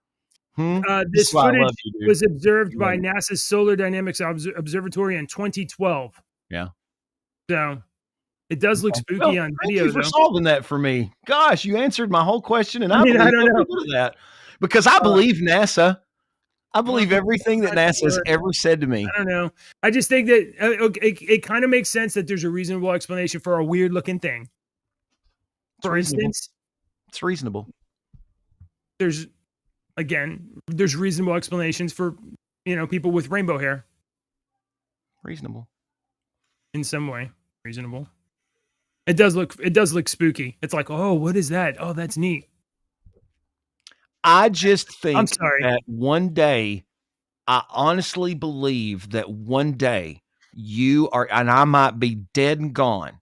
This This is why I footage love you, dude. was observed by Love you. NASA's Solar Dynamics Observatory in 2012. Yeah. So it does look spooky Well, on thank video, you for though. solving that for me. Gosh, you answered my whole question, and I mean, I believe don't every know. bit of that because I believe NASA. I believe everything that I'm NASA has sure. ever said to me. I don't know. I just think that it kind of makes sense that there's a reasonable explanation for a weird looking thing. It's For reasonable. instance, It's reasonable. there's reasonable explanations for people with rainbow hair Reasonable. in some way. Reasonable. It does look spooky. It's like, oh, what is that? Oh, that's neat. I just think I'm sorry. that one day, I honestly believe that one day you are, and I might be dead and gone,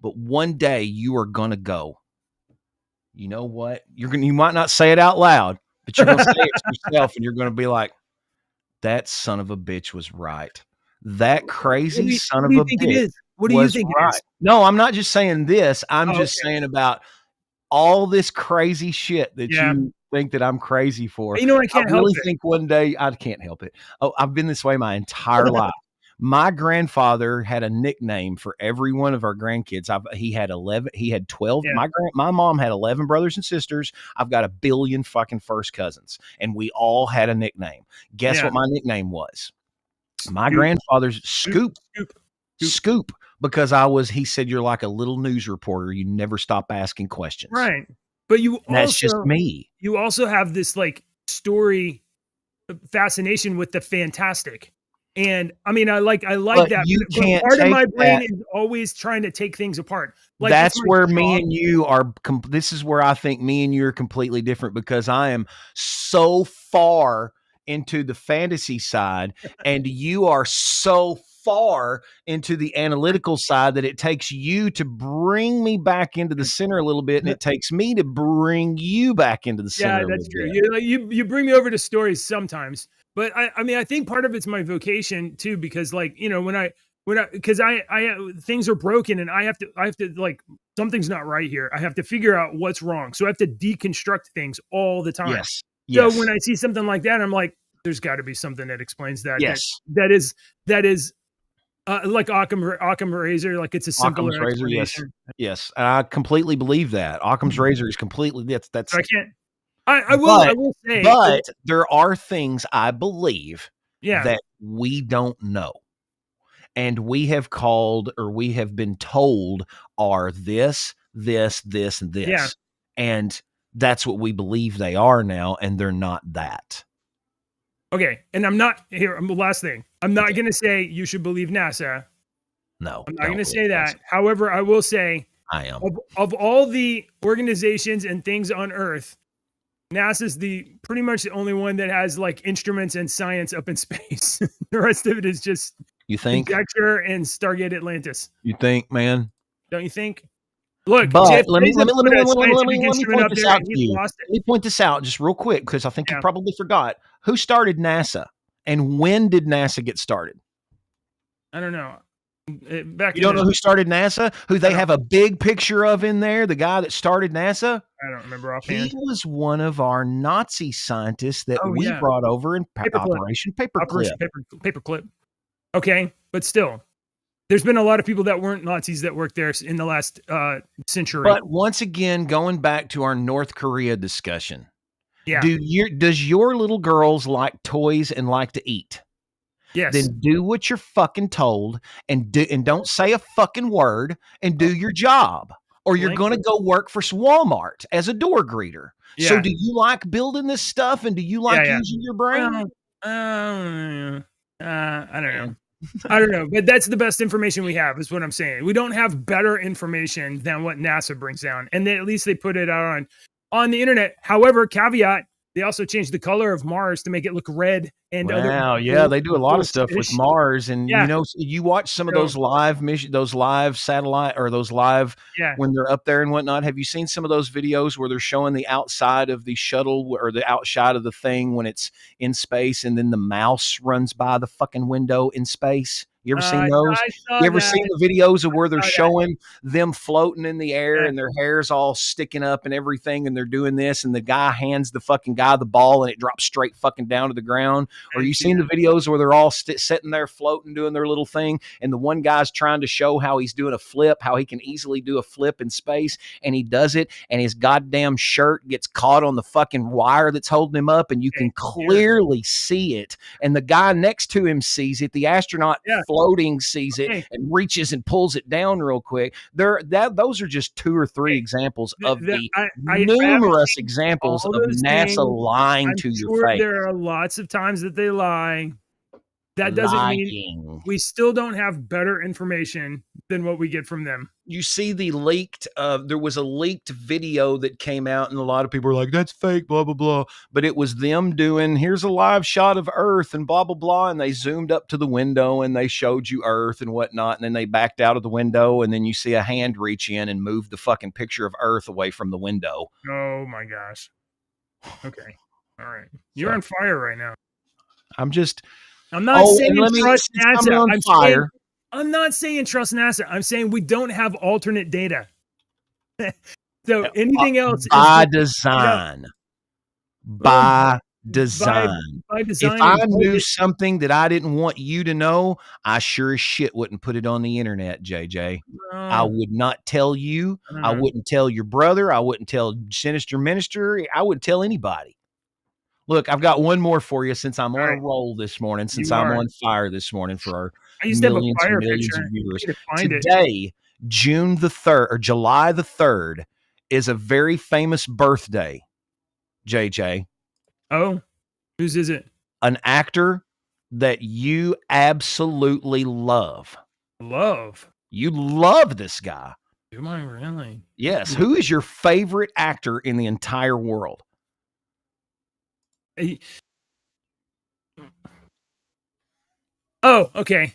but one day you are going to go, you know what? You might not say it out loud, but you're going to say it to yourself, and you're going to be like, that son of a bitch was right. That crazy son of a bitch. What do you was think right. it is? No, I'm not just saying this. I'm Oh, just okay. saying about all this crazy shit that Yeah. you think that I'm crazy for. You know, I I can't help really it. think one day I can't help it. Oh, I've been this way my entire life. My grandfather had a nickname for every one of our grandkids. He had 11. He had 12. Yeah. My mom had 11 brothers and sisters. I've got 1 billion fucking first cousins, and we all had a nickname. Guess Yeah. what my nickname was? My Scoop. grandfather's Scoop. Scoop. Scoop, because he said, you're like a little news reporter. You never stop asking questions. Right. But you And that's also just me. you also have this like story fascination with the fantastic. And I mean, I like But that. you but can't part of take my brain that- is always trying to take things apart. Like That's just my where me job- and you are. This is where I think me and you are completely different because I am so far into the fantasy side and you are so far into the analytical side that it takes you to bring me back into the center a little bit, and it takes me to bring you back into the center. Yeah, that's true. You bring me over to stories sometimes, but I mean, I think part of it's my vocation too, because like, because I things are broken and I have to like, something's not right here. I have to figure out what's wrong. So I have to deconstruct things all the time. Yes. So Yes. when I see something like that, I'm like, there's got to be something that explains that. Yes. That is like Occam razor, like it's a simpler Occam's razor, yes. explanation. Yes. And I completely believe that. Occam's razor is completely that's So I can't. I will say, but there are things I believe yeah, that we don't know. And we have called or we have been told are this, and this. Yeah. And that's what we believe they are now, and they're not that. okay. And I'm not here. Last thing, I'm not going to say you should believe NASA. No. I'm not don't going to believe say that. However, I will say I am. of all the organizations and things on Earth, NASA's pretty much the only one that has like instruments and science up in space. The rest of it is just You think? conjecture and Stargate Atlantis. You think, man? Don't you think? Look, But Jeff let me Bezos put a scientific point instrument up this there out and to he you. lost Let me point this out just real quick because I think Yeah. you probably forgot. Who started NASA and when did NASA get started? I don't know. Back You don't in know the- who started NASA? Who they I don't- have a big picture of in there? The guy that started NASA? I don't remember He offhand. was one of our Nazi scientists that Oh, we yeah. brought over in Paperclip. Operation Paperclip. Operation Paperclip. Okay, but still, there's been a lot of people that weren't Nazis that worked there in the last century. But once again, going back to our North Korea discussion, yeah, does your little girls like toys and like to eat? yes, Then do what you're fucking told and don't say a fucking word and do your job, or you're Blank. going to go work for Walmart as a door greeter. So Yeah. do you like building this stuff and do you like Yeah. using your brain? Well, I don't know. I don't know, but that's the best information we have, is what I'm saying. We don't have better information than what NASA brings down, and at least they put it out on the internet. However, caveat: they also changed the color of Mars to make it look red. And Wow, yeah, they do a lot of stuff with fish. Mars, and Yeah. you know, you watch some of So- those live satellite or those live Yeah, when they're up there and whatnot. Have you seen some of those videos where they're showing the outside of the shuttle or the outside of the thing when it's in space, and then the mouse runs by the fucking window in space? You ever seen those? I saw You ever that. seen the videos of where they're saw that. showing them floating in the air Yeah. and their hair's all sticking up and everything, and they're doing this, and the guy hands the fucking guy the ball and it drops straight fucking down to the ground? Or you seen the videos where they're all sitting there floating, doing their little thing, and the one guy's trying to show how he's doing a flip, how he can easily do a flip in space, and he does it, and his goddamn shirt gets caught on the fucking wire that's holding him up, and you can clearly see it, and the guy next to him sees it. The astronaut Yeah. floating sees it Hey. and reaches and pulls it down real quick. Those are just 2 or 3 examples of the I numerous examples all of those NASA things. lying I'm to your sure face. there are lots of times that they lie. That doesn't mean Lying. we still don't have better information than what we get from them. You see the leaked, there was a leaked video that came out, and a lot of people were like, that's fake, blah, blah, blah. But it was them doing, here's a live shot of Earth and blah, blah, blah. And they zoomed up to the window and they showed you Earth and whatnot. And then they backed out of the window, and then you see a hand reach in and move the fucking picture of Earth away from the window. Oh my gosh. Okay. All right. You're So- on fire right now. I'm just, I'm not saying and let me- trust since I'm NASA. on fire. I'm not saying trust NASA. I'm saying we don't have alternate data. So anything else by is design. By design. by design. If I and knew budget. something that I didn't want you to know, I sure as shit wouldn't put it on the internet, JJ. I would not tell you. I wouldn't tell your brother. I wouldn't tell Sinister Minister. I wouldn't tell anybody. Look, I've got one more for you since I'm on Right. a roll this morning, since You I'm are. on fire this morning for our I used to have a millions and fire millions picture. of viewers. I need to find it. Today, June the 3rd or July the 3rd is a very famous birthday, JJ. Oh, whose is it? An actor that you absolutely love. Love. You love this guy. Do I really? Yes. Who is your favorite actor in the entire world? Oh, okay.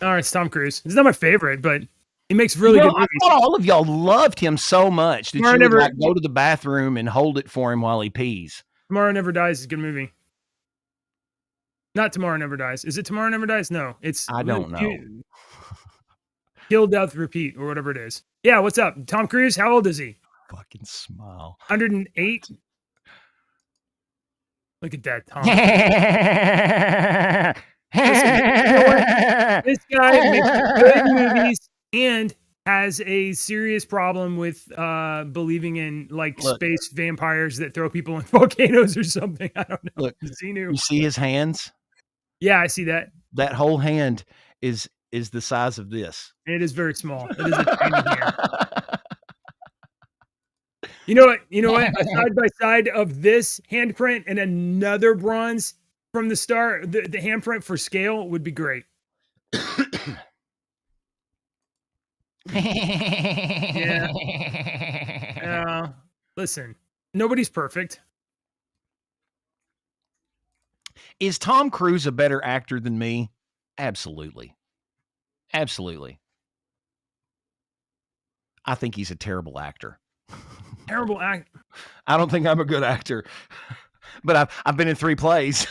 All right, it's Tom Cruise. He's not my favorite, but he makes really You know, good I movies. thought all of y'all loved him so much that Tomorrow you would Never- like go to the bathroom and hold it for him while he pees. Tomorrow Never Dies is a good movie. Not Tomorrow Never Dies. Is it Tomorrow Never Dies? No, it's I don't know. Kill, Death, Repeat, or whatever it is. Yeah, what's up? Tom Cruise, how old is he? Fucking smile. 108? Look at that, Tom. This guy makes good movies and has a serious problem with believing in like Look. space vampires that throw people in volcanoes or something. I don't know. Look, Xenu. You see his hands? Yeah, I see that. That whole hand is the size of this. It is very small. It is a tiny hand. You know what? You know what? A side by side of this handprint and another bronze from the start, the handprint for scale would be great. Listen, nobody's perfect. Is Tom Cruise a better actor than me? Absolutely. Absolutely. I think he's a terrible actor. Terrible act. I don't think I'm a good actor. But I've been in 3 plays.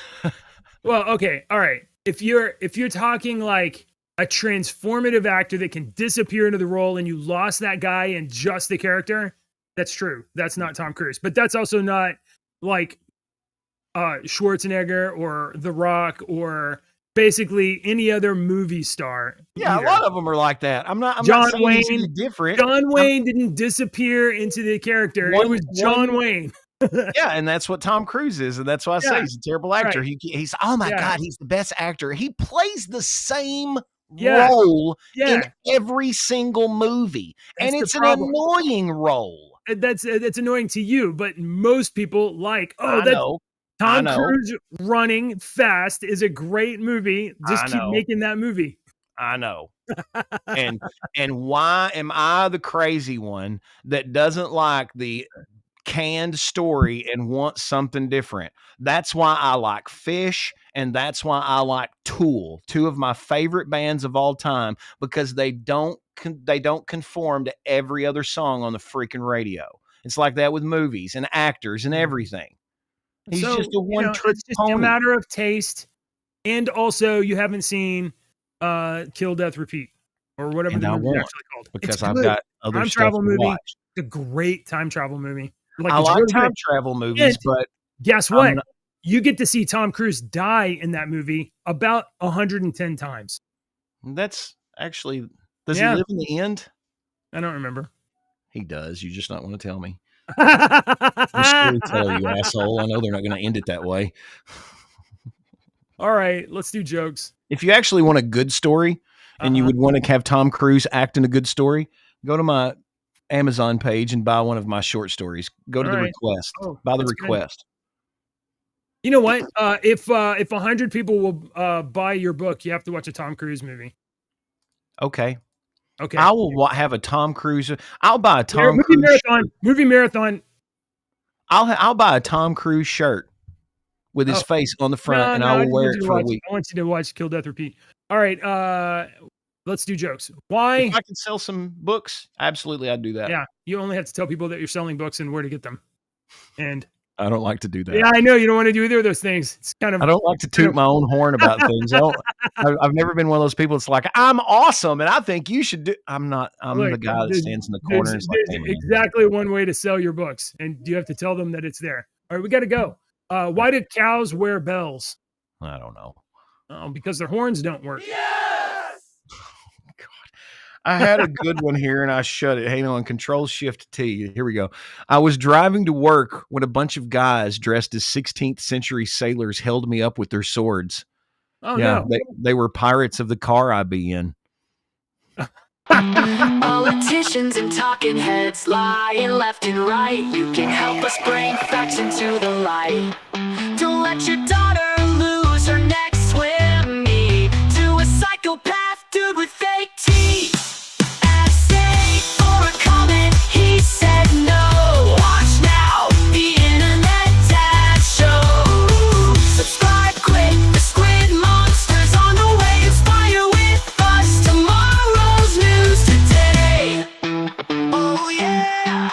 Well, okay, all right. If you're talking like a transformative actor that can disappear into the role and you lost that guy and just the character, that's true. That's not Tom Cruise. But that's also not like Schwarzenegger or The Rock or basically any other movie star. Yeah, either. a lot of them are like that. I'm not John saying he's any Wayne- different. John Wayne didn't disappear into the character. It was John Wayne. Yeah, and that's what Tom Cruise is, and that's why I say Yeah. he's a terrible actor. Right. He's oh my Yeah. god, he's the best actor. He plays the same Yeah. role Yeah. in every single movie, That's and the it's an problem. annoying role. That's annoying to you, but most people like, oh, I that's know. Tom know. Cruise running fast is a great movie. Just I keep know. making that movie. I know. and why am I the crazy one that doesn't like the canned story and wants something different? That's why I like Fish, and that's why I like Tool, two of my favorite bands of all time, because they don't conform to every other song on the freaking radio. It's like that with movies and actors and everything. He's So, just a one-trick it's just a pony. matter of taste, and also you haven't seen Kill Death Repeat or whatever And the I movie's won't, actually called. because It's I've good. got other Time stuff travel to movie. watch. It's a great time travel movie. I it's like really time good. travel movies, And but guess I'm what? not- You get to see Tom Cruise die in that movie about 110 times. that's actually, does Yeah. he live in the end? I don't remember. He does. You just not want to tell me. I'm storyteller, you asshole. I know they're not going to end it that way. All right, let's do jokes. If you actually want a good story and you Uh-huh. would want to have Tom Cruise act in a good story, go to my Amazon page and buy one of my short stories. Go to All the right. request. Oh, Buy the that's good. request. You know what? If 100 people will buy your book, you have to watch a Tom Cruise movie. Okay. Okay. I will have a Tom Cruise. I'll buy a Tom movie Cruise. marathon. Movie marathon. I'll buy a Tom Cruise shirt with his Oh. face on the front, and No, I I will just wear want it you to for a watch- week. I want you to watch Kill Death Repeat. All right. Let's do jokes. Why? If I could sell some books, absolutely, I'd do that. Yeah. You only have to tell people that you're selling books and where to get them. And I don't like to do that. yeah, I know you don't want to do either of those things. It's kind of I don't like to toot my own horn about things. I've never been one of those people that's like, I'm awesome and I think you should do. I'm not. I'm Look, the guy that there's- stands in the corner. and is like, There's "Hey, man." exactly one way to sell your books, and you have to tell them that it's there. All right, we got to go. Why do cows wear bells? I don't know. Because their horns don't work. I had a good one here and I shut it. Hang on, Control Shift T. Here we go. I was driving to work when a bunch of guys dressed as 16th century sailors held me up with their swords. Oh yeah, no! they were pirates of the car I be in. Politicians and talking heads lying left and right. You can help us bring facts into the light. Don't let your daughter lose her next swim meet to a psychopath dude with fake teeth. Essay for a comment, he said no. Watch now, the internet dad show. Subscribe quick, the squid monster's on the way. Inspire with us tomorrow's news today. Oh yeah.